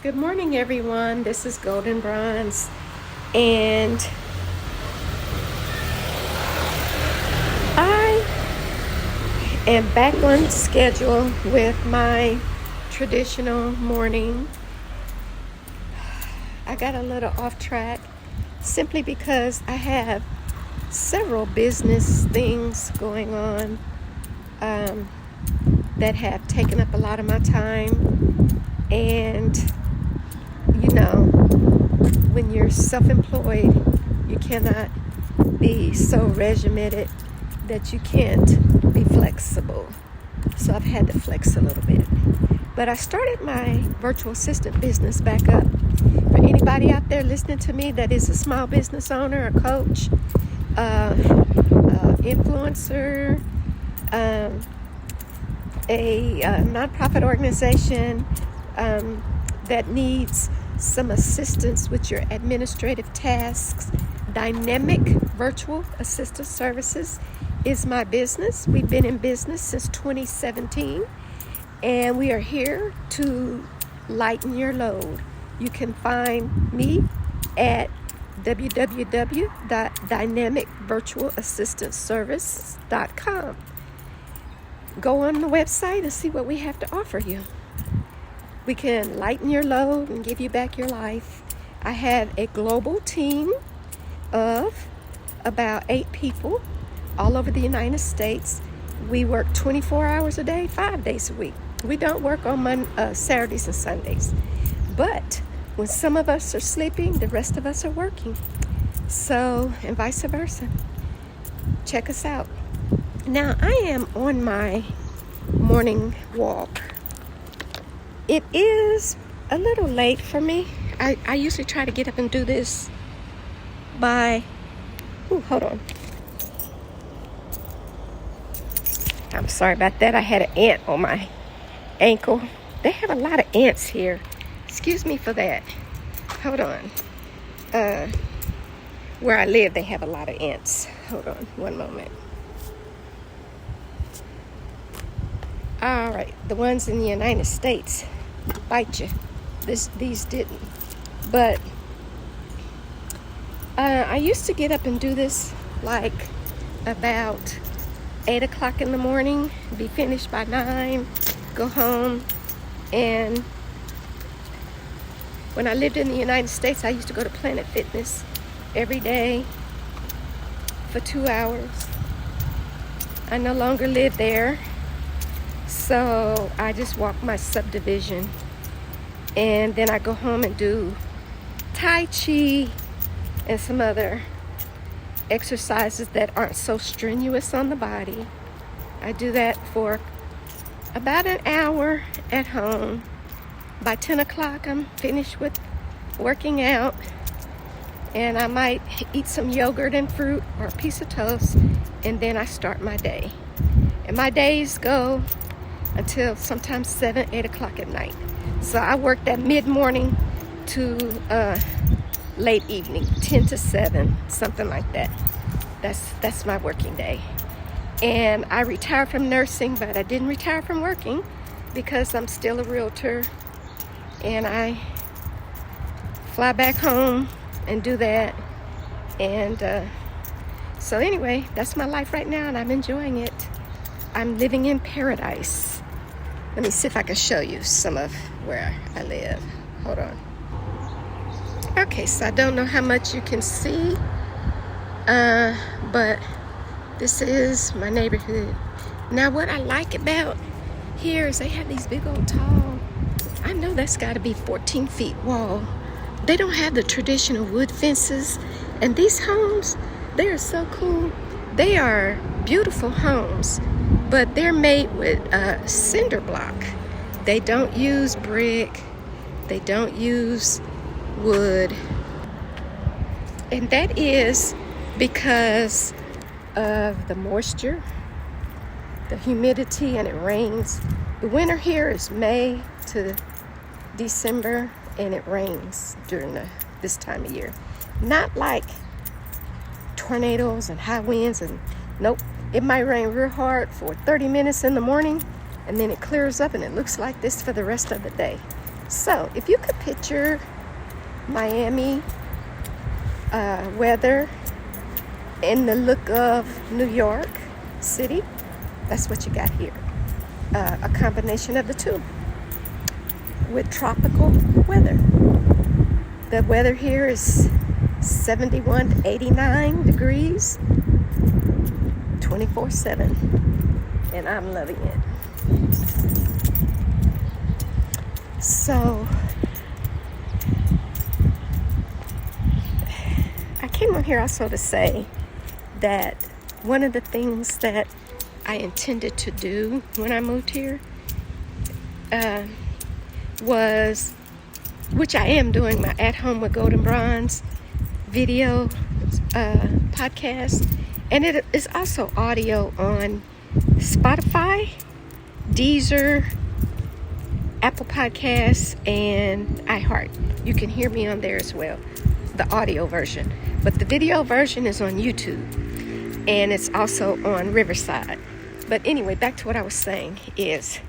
Good morning, everyone. This is Golden Bronze, and I am back on schedule with my traditional morning. I got a little off track simply because I have several business things going on that have taken up a lot of my time, and when you're self-employed, you cannot be so regimented that you can't be flexible. So I've had to flex a little bit. But I started my virtual assistant business back up. For anybody out there listening to me that is a small business owner, a coach, influencer, a nonprofit organization that needs some assistance with your administrative tasks, Dynamic Virtual Assistant Services is my business. We've been in business since 2017, and we are here to lighten your load. You can find me at www.dynamicvirtualassistantservice.com. Go on the website and see what we have to offer you. We can lighten your load and give you back your life. I have a global team of about 8 people all over the United States. We work 24 hours a day, 5 days a week. We don't work on Saturdays and Sundays. But when some of us are sleeping, the rest of us are working. So, and vice versa. Check us out. Now, I am on my morning walk. It is a little late for me. I usually try to get up and do this by, hold on. I'm sorry about that. I had an ant on my ankle. They have a lot of ants here. Excuse me for that. Hold on. Where I live, they have a lot of ants. Hold on one moment. All right, the ones in the United States bite you. These didn't. But I used to get up and do this like about 8 o'clock in the morning, be finished by 9, go home. And when I lived in the United States, I used to go to Planet Fitness every day for 2 hours. I no longer live there. So I just walk my subdivision, and then I go home and do Tai Chi and some other exercises that aren't so strenuous on the body. I do that for about an hour at home. By 10 o'clock, I'm finished with working out, and I might eat some yogurt and fruit or a piece of toast, and then I start my day. And my days go until sometimes 7, 8 o'clock at night. So I work that mid-morning to late evening, 10 to 7, something like that. That's my working day. And I retired from nursing, but I didn't retire from working because I'm still a realtor. And I fly back home and do that. And so anyway, that's my life right now, and I'm enjoying it. I'm living in paradise. Let me see if I can show you some of where I live. Hold on. Okay, so I don't know how much you can see, but this is my neighborhood. Now, what I like about here is they have these big old tall, I know that's got to be 14 feet wall. They don't have the traditional wood fences, and these homes, they are so cool. They are beautiful homes, but they're made with cinder block. They don't use brick. They don't use wood. And that is because of the moisture, the humidity, and it rains. The winter here is May to December, and it rains during this time of year. Not like tornadoes and high winds, and nope. It might rain real hard for 30 minutes in the morning, and then it clears up and it looks like this for the rest of the day. So if you could picture Miami weather in the look of New York City, that's what you got here. A combination of the two with tropical weather. The weather here is 71 to 89 degrees 24/7, and I'm loving it. So I came on here also to say that one of the things that I intended to do when I moved here was, which I am doing, my At Home with Golden Bronze video podcast, and it is also audio on Spotify, Deezer, Apple Podcasts, and iHeart. You can hear me on there as well, the audio version. But the video version is on YouTube, and it's also on Riverside. But anyway, back to what I was saying is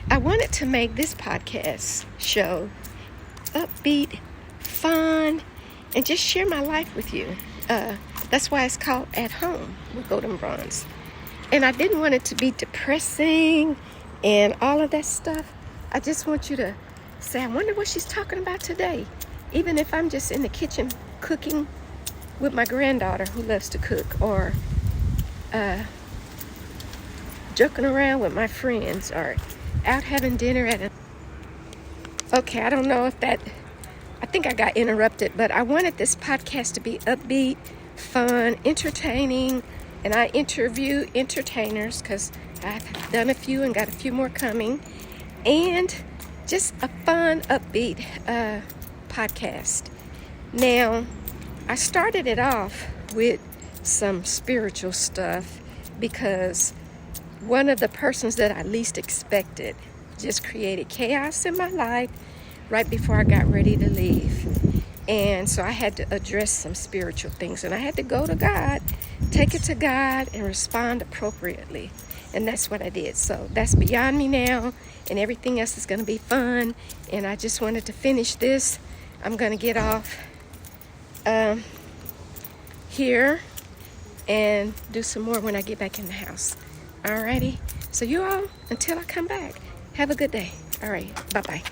I wanted to make this podcast show upbeat, fun, and just share my life with you. That's why it's called At Home with Golden Bronze. And I didn't want it to be depressing and all of that stuff. I just want you to say, I wonder what she's talking about today. Even if I'm just in the kitchen cooking with my granddaughter who loves to cook, or joking around with my friends, or out having dinner at a... Okay, I don't know if that... I think I got interrupted, but I wanted this podcast to be upbeat, fun, entertaining, and I interview entertainers because I've done a few and got a few more coming, and just a fun, upbeat podcast. Now, I started it off with some spiritual stuff because one of the persons that I least expected just created chaos in my life right before I got ready to leave. And so I had to address some spiritual things, and I had to go to God, take it to God, and respond appropriately. And that's what I did. So that's beyond me now, and everything else is going to be fun. And I just wanted to finish this. I'm going to get off here and do some more when I get back in the house. Alrighty. So you all, until I come back, have a good day. All right. Bye-bye.